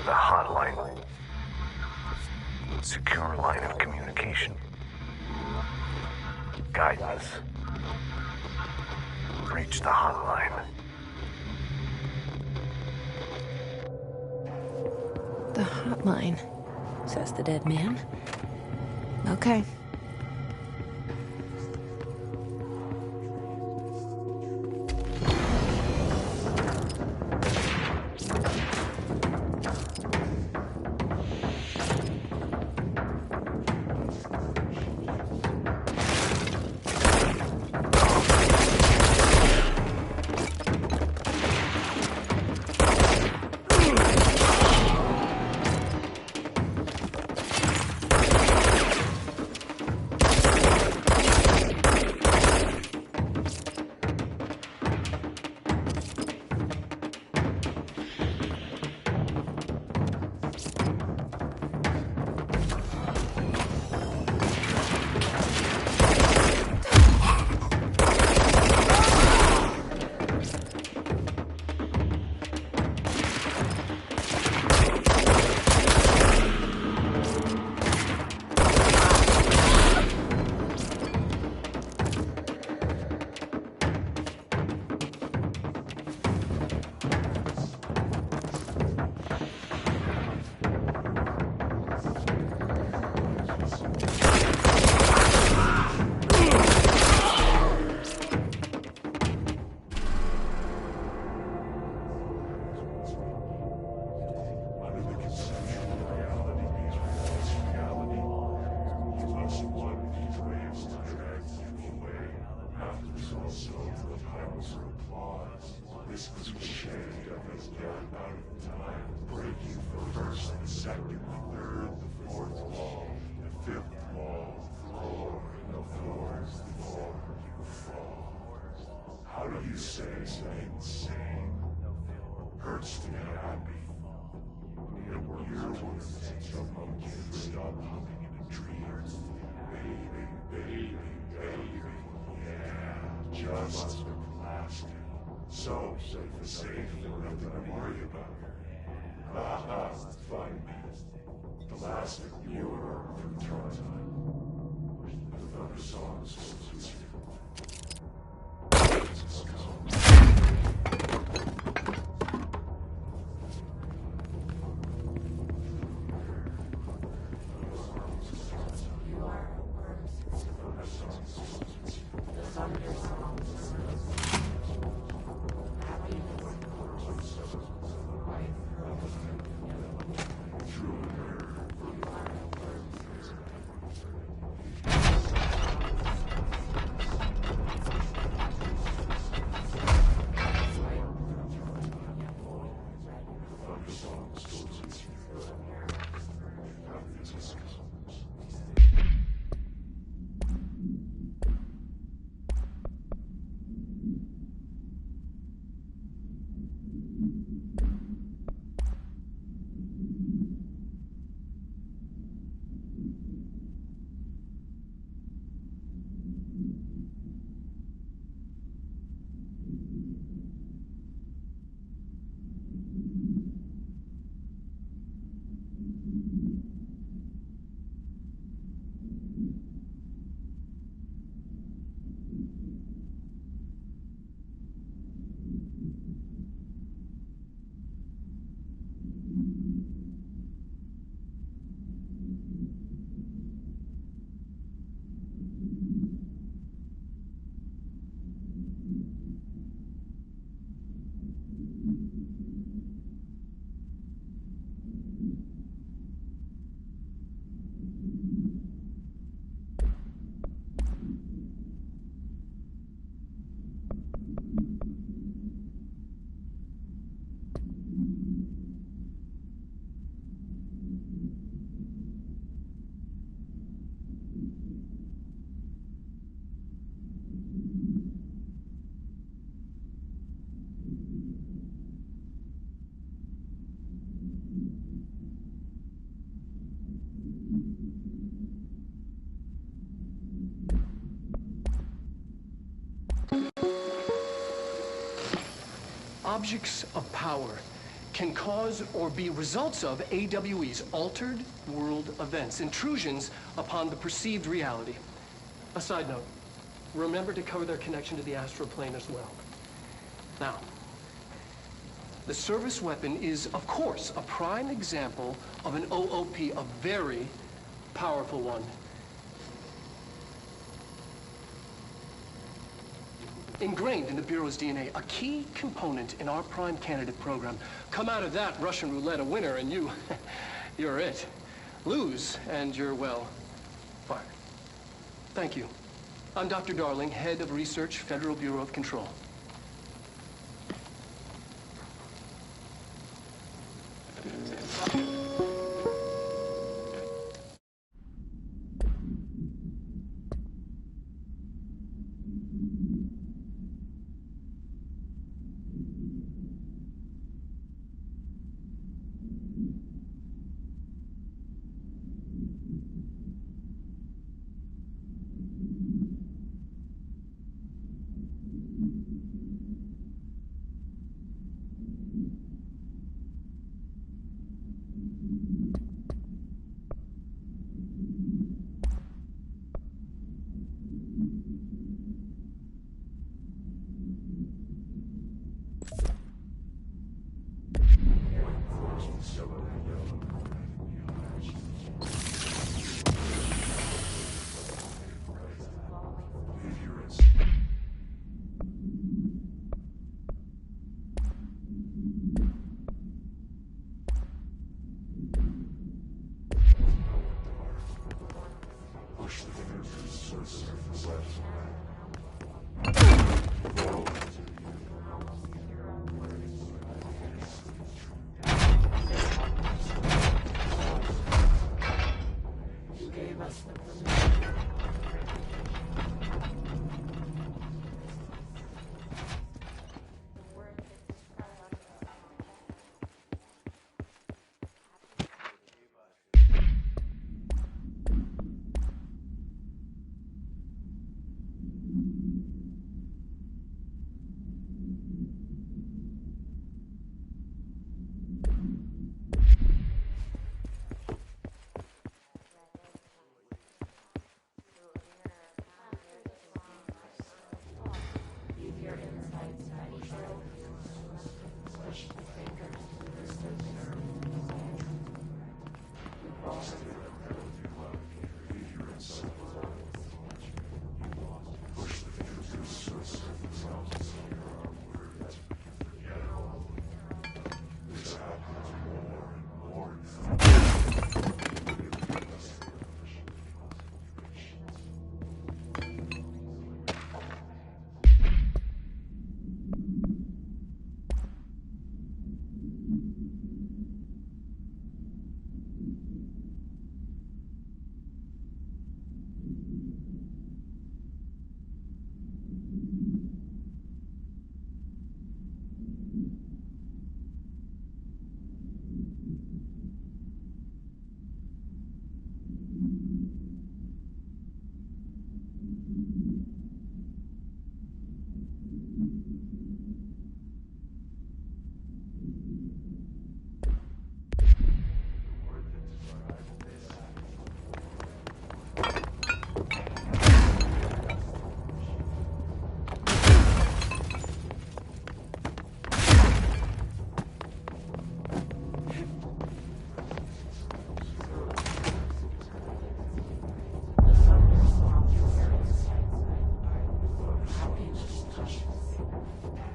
the hotline. Secure line of communication. Guidance. Reach the hotline. The hotline, says the dead man. Okay. So safe, nothing to worry about. Haha, find me. The last of your from time. The thunder songs will teach you. Objects of power can cause or be results of AWE's altered world events, intrusions upon the perceived reality. A side note, remember to cover their connection to the astral plane as well. Now, the service weapon is, of course, a prime example of an OOP, a very powerful one. Ingrained in the Bureau's DNA, a key component in our prime candidate program. Come out of that Russian roulette a winner and you're it. Lose and you're, well, fired. Thank you. I'm Dr. Darling, head of research, Federal Bureau of Control.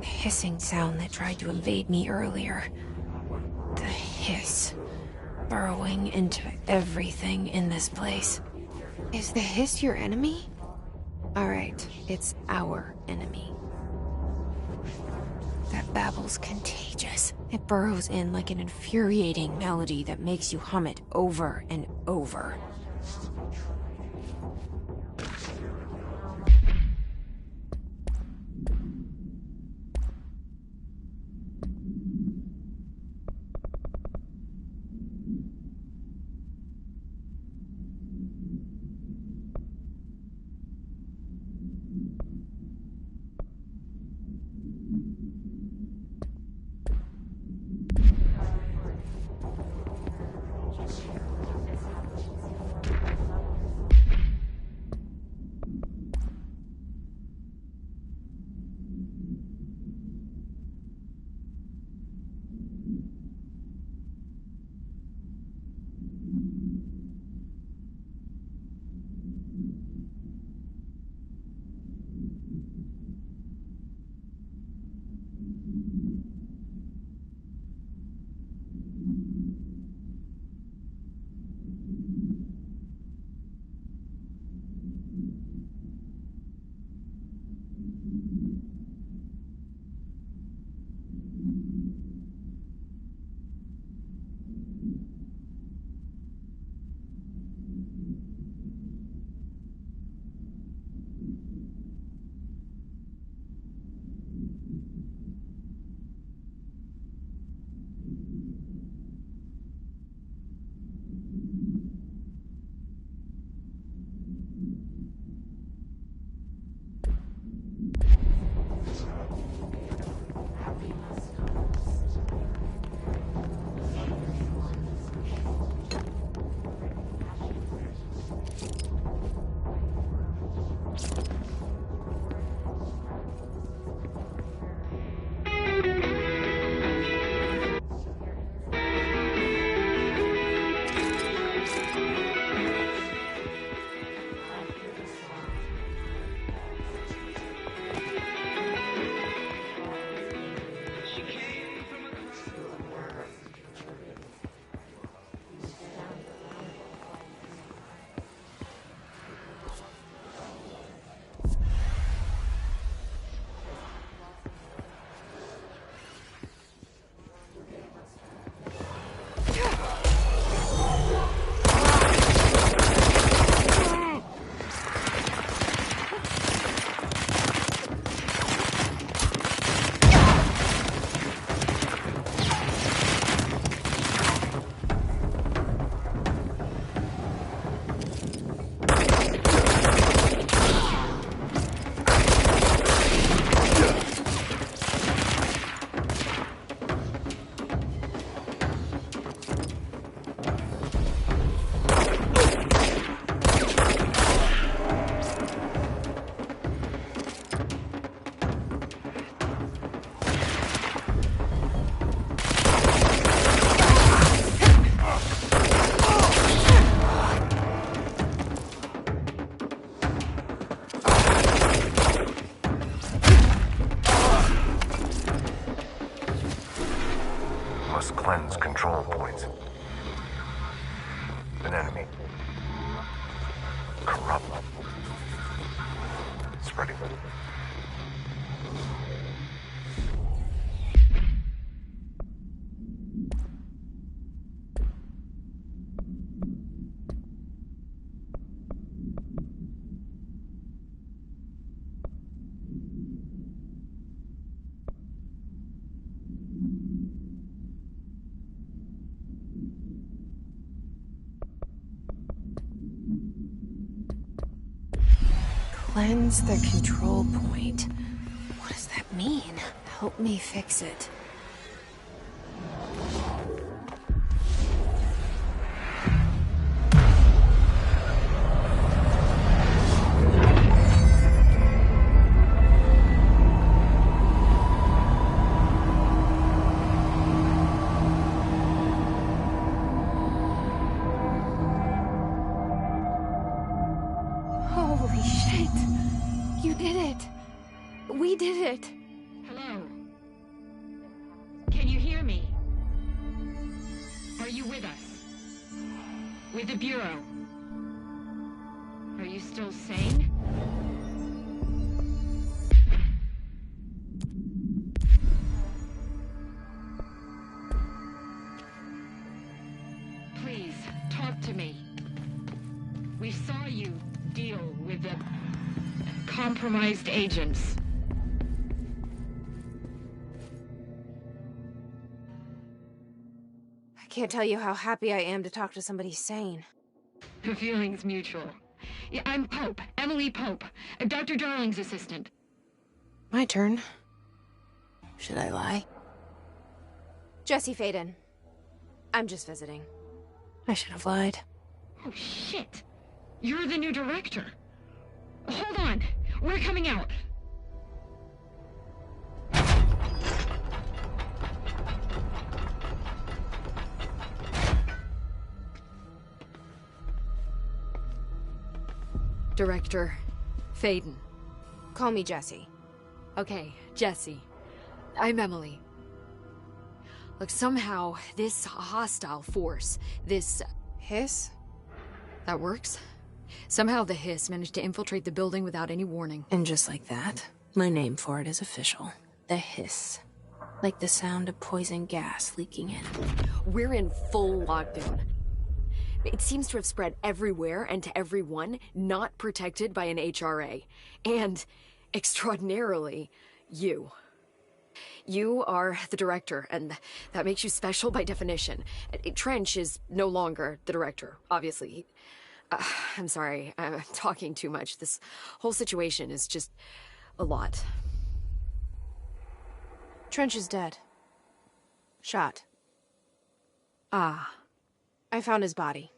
Hissing sound that tried to invade me earlier. The hiss. Burrowing into everything in this place. Is the hiss your enemy? Alright, it's our enemy. That babble's contagious. It burrows in like an infuriating melody that makes you hum it over and over. An enemy. Corrupt. Spreading. Cleanse the control point. What does that mean? Help me fix it. Holy shit! You did it! We did it! Hello? Can you hear me? Are you with us? With the Bureau? Are you still sane? Please, talk to me. We saw you deal with the compromised agents. I can't tell you how happy I am to talk to somebody sane. The feeling's mutual. Yeah, I'm Pope, Emily Pope, Dr. Darling's assistant. My turn. Should I lie? Jesse Faden. I'm just visiting. I should have lied. Oh, shit. You're the new director. Hold on. We're coming out. Director Faden. Call me Jesse. Okay, Jesse. I'm Emily. Look, somehow this hostile force, this... Hiss? that works? Somehow the hiss managed to infiltrate the building without any warning. And just like that, my name for it is official. The hiss. Like the sound of poison gas leaking in. We're in full lockdown. It seems to have spread everywhere and to everyone not protected by an HRA. And, extraordinarily, you. You are the director, and that makes you special by definition. Trench is no longer the director, obviously. I'm sorry, I'm talking too much. This whole situation is just a lot. Trench is dead. Shot. Ah. I found his body.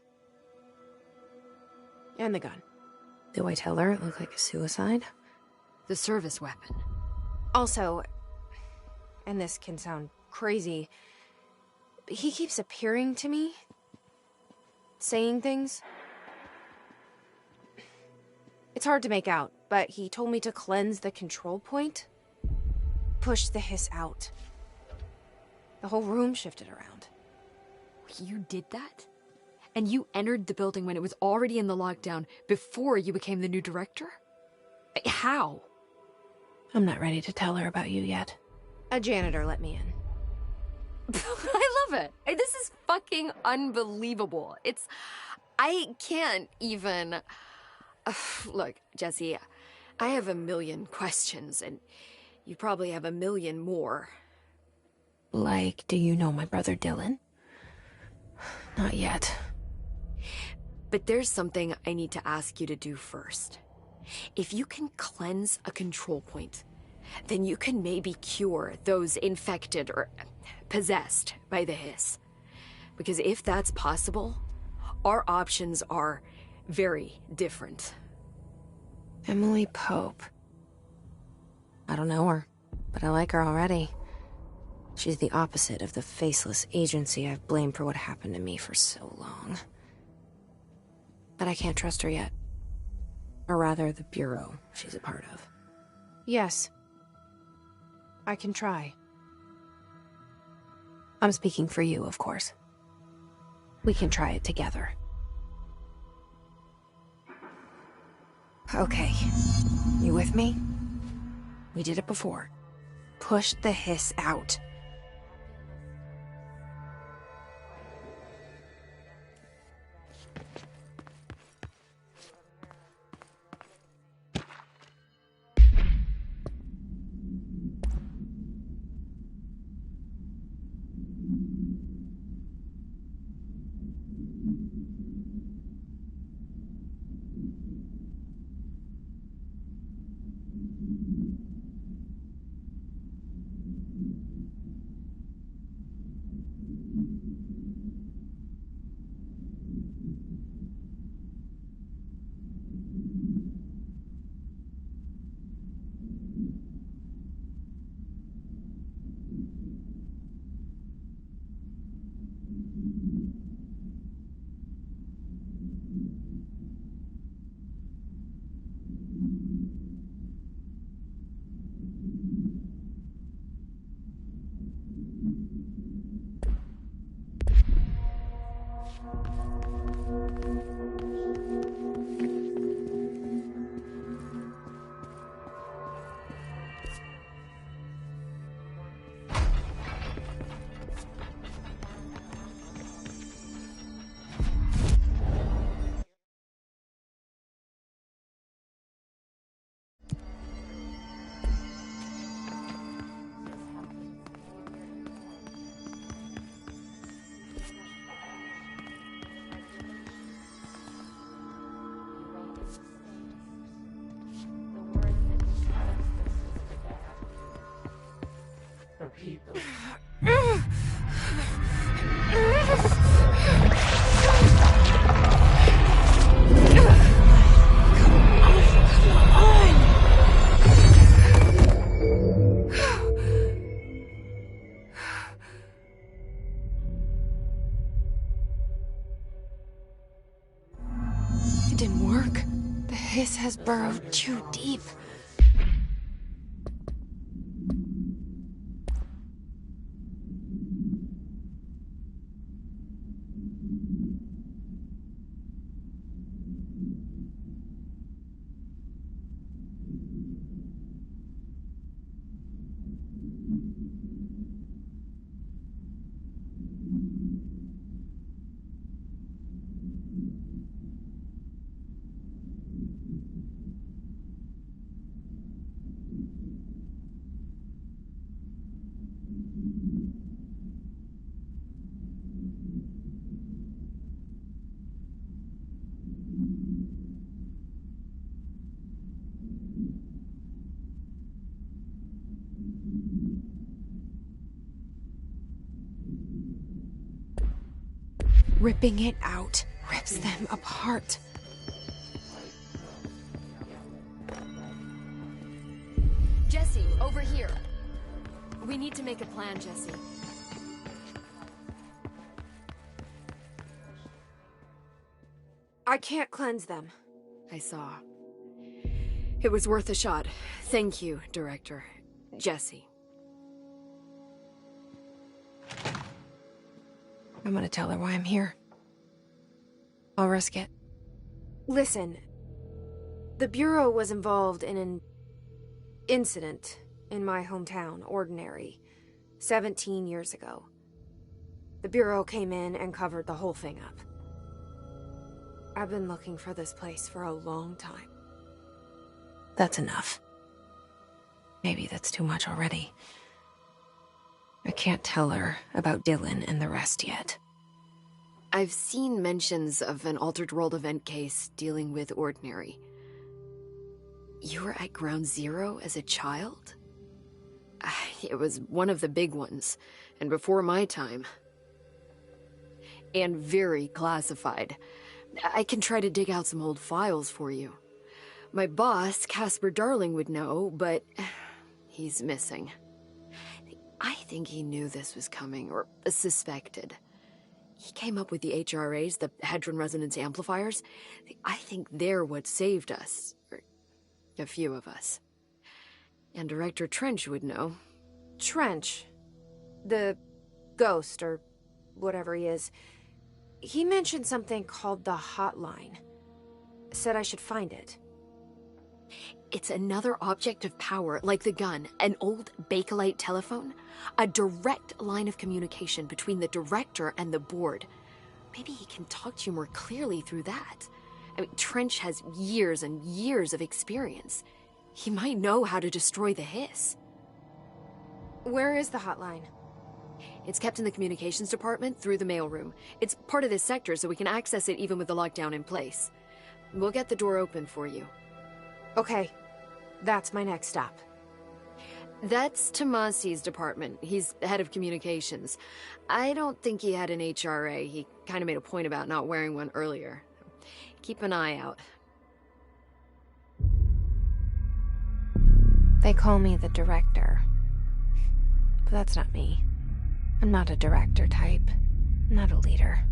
And the gun. Do I tell her it looked like a suicide? The service weapon. Also, and this can sound crazy, but he keeps appearing to me. Saying things. It's hard to make out, but he told me to cleanse the control point. Push the hiss out. The whole room shifted around. You did that? And you entered the building when it was already in the lockdown before you became the new director? How? I'm not ready to tell her about you yet. A janitor let me in. I love it. This is fucking unbelievable. I can't even... Look, Jesse, I have a million questions, and you probably have a million more. Like, do you know my brother Dylan? Not yet. But there's something I need to ask you to do first. If you can cleanse a control point, then you can maybe cure those infected or possessed by the hiss. Because if that's possible, our options are very different. Emily Pope. I don't know her, but I like her already. She's the opposite of the faceless agency I've blamed for what happened to me for so long. But I can't trust her yet. Or rather, the Bureau she's a part of. Yes. I can try. I'm speaking for you, of course. We can try it together. Okay. You with me? We did it before. Push the hiss out. It didn't work. The hiss has burrowed too deep. Ripping it out rips them apart. Jesse, over here. We need to make a plan, Jesse. I can't cleanse them. I saw. It was worth a shot. Thank you, Director. Jesse. I'm gonna tell her why I'm here. I'll risk it. Listen. The Bureau was involved in an incident in my hometown, Ordinary, 17 years ago. The Bureau came in and covered the whole thing up. I've been looking for this place for a long time. That's enough. Maybe that's too much already. I can't tell her about Dylan and the rest yet. I've seen mentions of an Altered World event case dealing with Ordinary. You were at Ground Zero as a child? It was one of the big ones, and before my time. And very classified. I can try to dig out some old files for you. My boss, Casper Darling, would know, but he's missing. I think he knew this was coming, or suspected. He came up with the HRAs, the Hadron Resonance Amplifiers. I think they're what saved us. Or a few of us. And Director Trench would know. Trench? The ghost, or whatever he is. He mentioned something called the Hotline. Said I should find it. It's another object of power, like the gun, an old Bakelite telephone, a direct line of communication between the director and the board. Maybe he can talk to you more clearly through that. I mean, Trench has years and years of experience. He might know how to destroy the hiss. Where is the hotline? It's kept in the communications department through the mailroom. It's part of this sector, so we can access it even with the lockdown in place. We'll get the door open for you. Okay, that's my next stop. That's Tomasi's department. He's head of communications. I don't think he had an HRA. He kind of made a point about not wearing one earlier. Keep an eye out. They call me the director. But that's not me. I'm not a director type. I'm not a leader.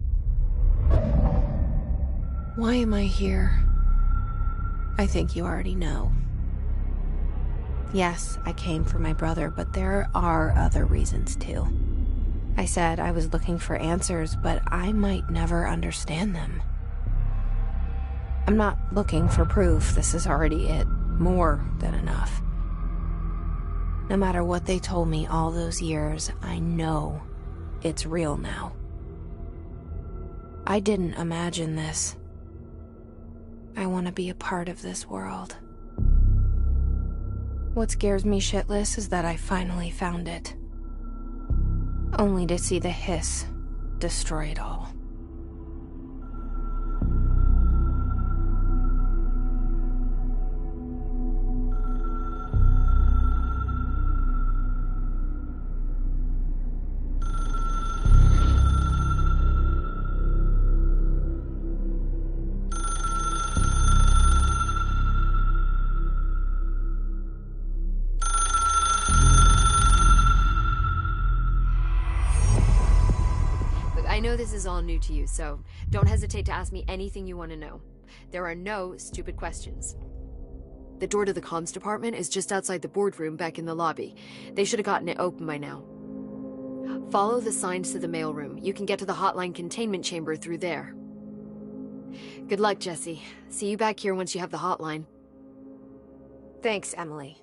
Why am I here? I think you already know. Yes, I came for my brother, but there are other reasons too. I said I was looking for answers, but I might never understand them. I'm not looking for proof. This is already it. More than enough. No matter what they told me all those years, I know it's real now. I didn't imagine this. I want to be a part of this world. What scares me shitless is that I finally found it. Only to see the hiss destroy it all. I know this is all new to you, so don't hesitate to ask me anything you want to know. There are no stupid questions. The door to the comms department is just outside the boardroom back in the lobby. They should have gotten it open by now. Follow the signs to the mailroom. You can get to the hotline containment chamber through there. Good luck, Jesse. See you back here once you have the hotline. Thanks, Emily.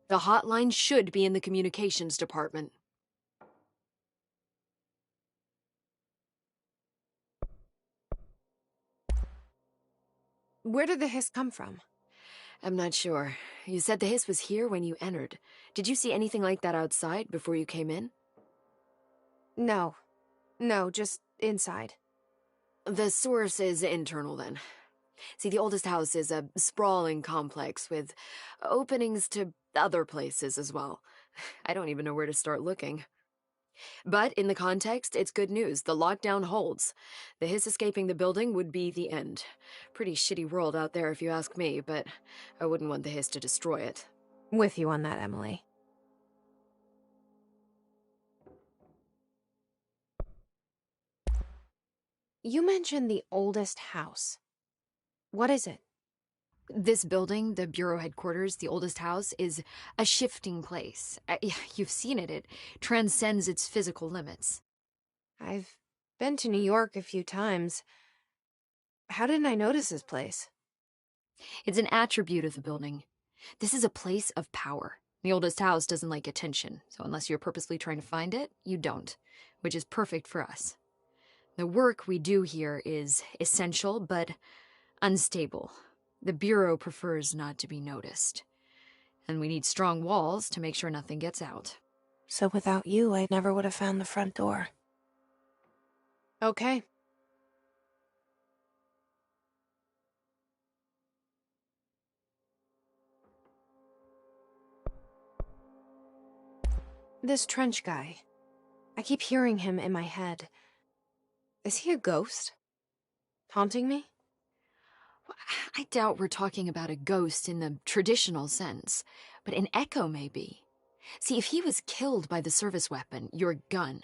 The hotline should be in the communications department. Where did the hiss come from? I'm not sure. You said the hiss was here when you entered. Did you see anything like that outside before you came in? No. No, just inside. The source is internal, then. See, the oldest house is a sprawling complex with openings to other places as well. I don't even know where to start looking. But in the context, it's good news. The lockdown holds. The hiss escaping the building would be the end. Pretty shitty world out there if you ask me, but I wouldn't want the hiss to destroy it. With you on that, Emily. You mentioned the oldest house. What is it? This building, the Bureau headquarters, the oldest house, is a shifting place. You've seen it. It transcends its physical limits. I've been to New York a few times. How didn't I notice this place? It's an attribute of the building. This is a place of power. The oldest house doesn't like attention, so unless you're purposely trying to find it, you don't, which is perfect for us. The work we do here is essential, but unstable. The Bureau prefers not to be noticed. And we need strong walls to make sure nothing gets out. So without you, I never would have found the front door. Okay. This Trench guy. I keep hearing him in my head. Is he a ghost? Haunting me? I doubt we're talking about a ghost in the traditional sense, but an echo maybe. See, if he was killed by the service weapon, your gun,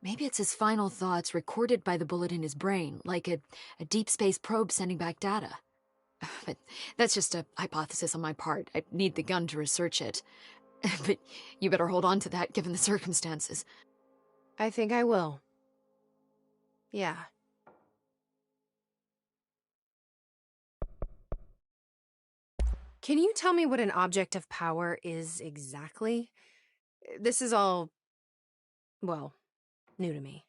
maybe it's his final thoughts recorded by the bullet in his brain, like a deep space probe sending back data. But that's just a hypothesis on my part. I need the gun to research it. But you better hold on to that given the circumstances. I think I will. Yeah. Can you tell me what an object of power is exactly? This is all, well, new to me.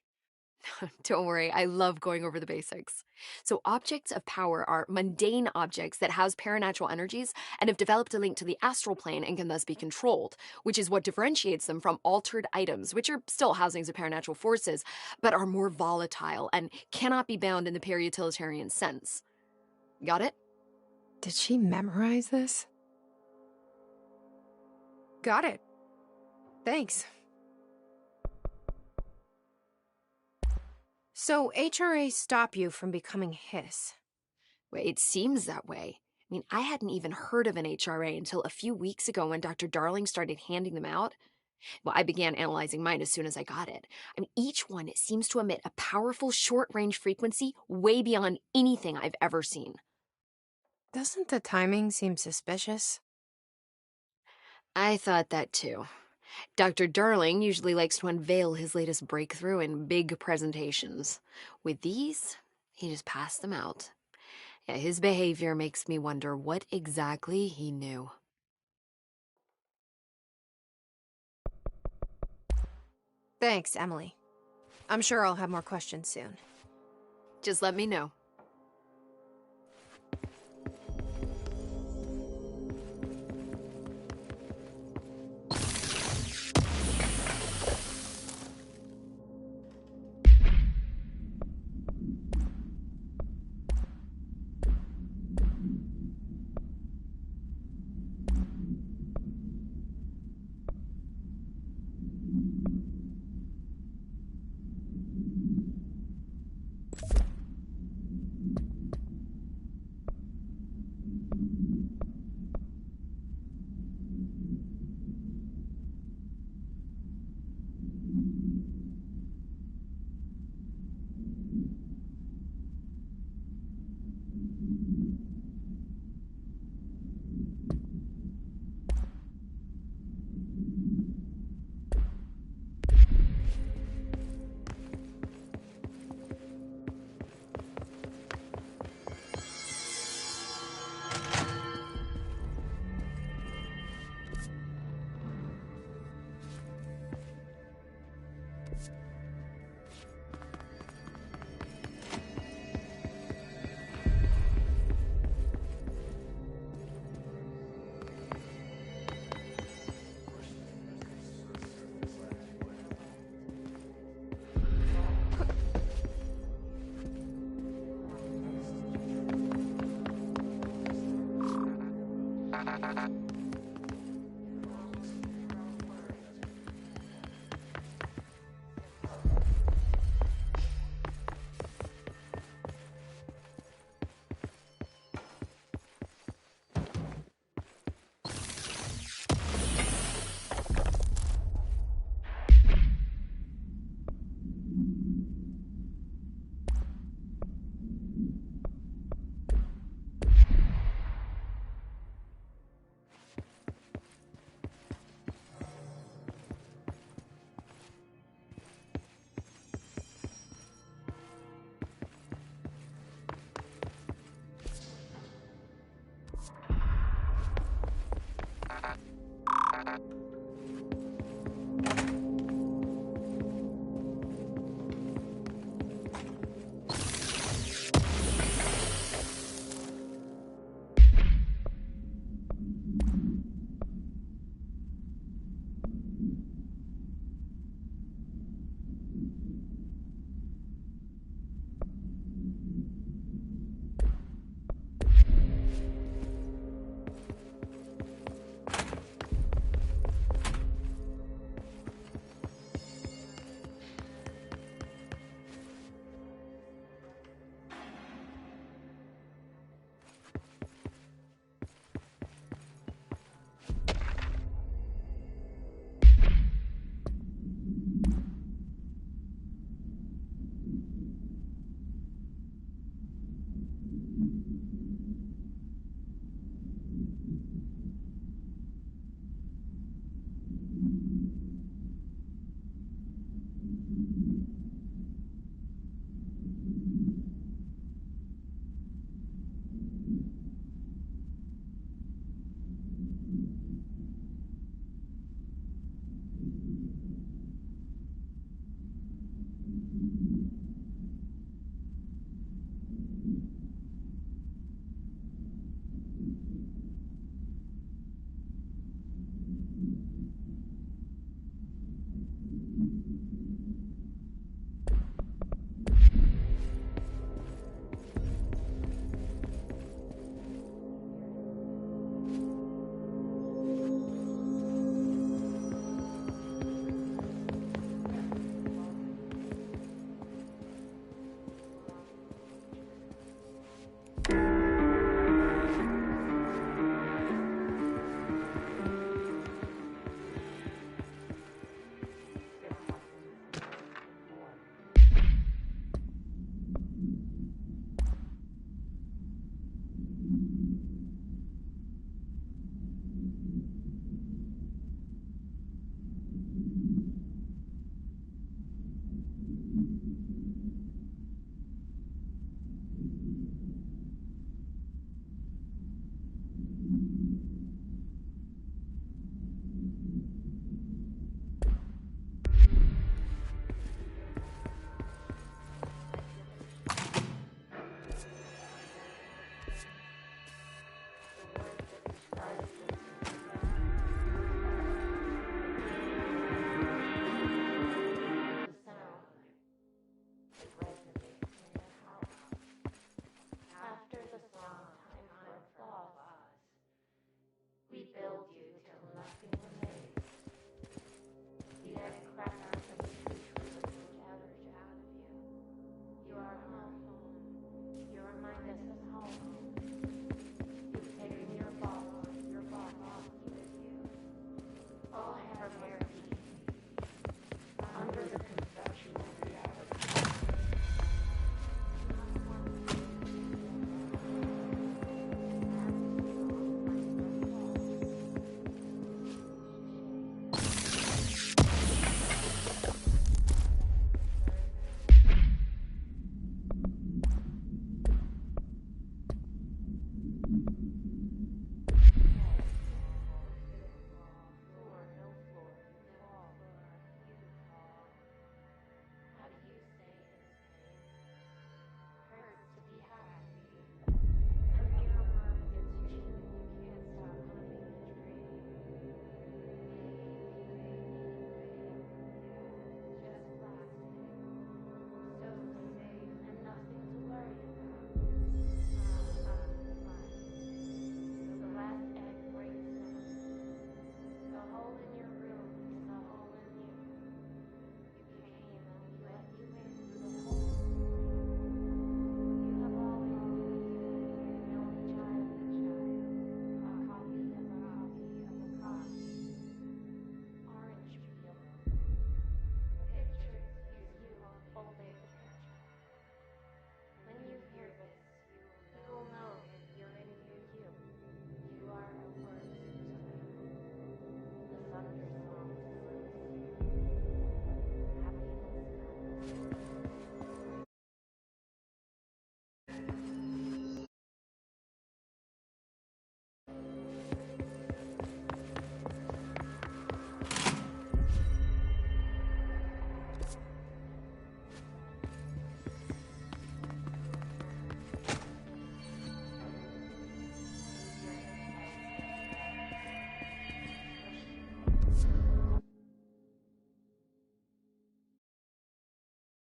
Don't worry, I love going over the basics. So, objects of power are mundane objects that house paranatural energies and have developed a link to the astral plane and can thus be controlled, which is what differentiates them from altered items, which are still housings of paranatural forces, but are more volatile and cannot be bound in the peri-utilitarian sense. Got it? Did she memorize this? Got it. Thanks. So HRA stop you from becoming Hiss? Well, it seems that way. I mean, I hadn't even heard of an HRA until a few weeks ago when Dr. Darling started handing them out. Well, I began analyzing mine as soon as I got it. I mean, each one seems to emit a powerful short-range frequency way beyond anything I've ever seen. Doesn't the timing seem suspicious? I thought that too. Dr. Darling usually likes to unveil his latest breakthrough in big presentations. With these, he just passed them out. Yeah, his behavior makes me wonder what exactly he knew. Thanks, Emily. I'm sure I'll have more questions soon. Just let me know.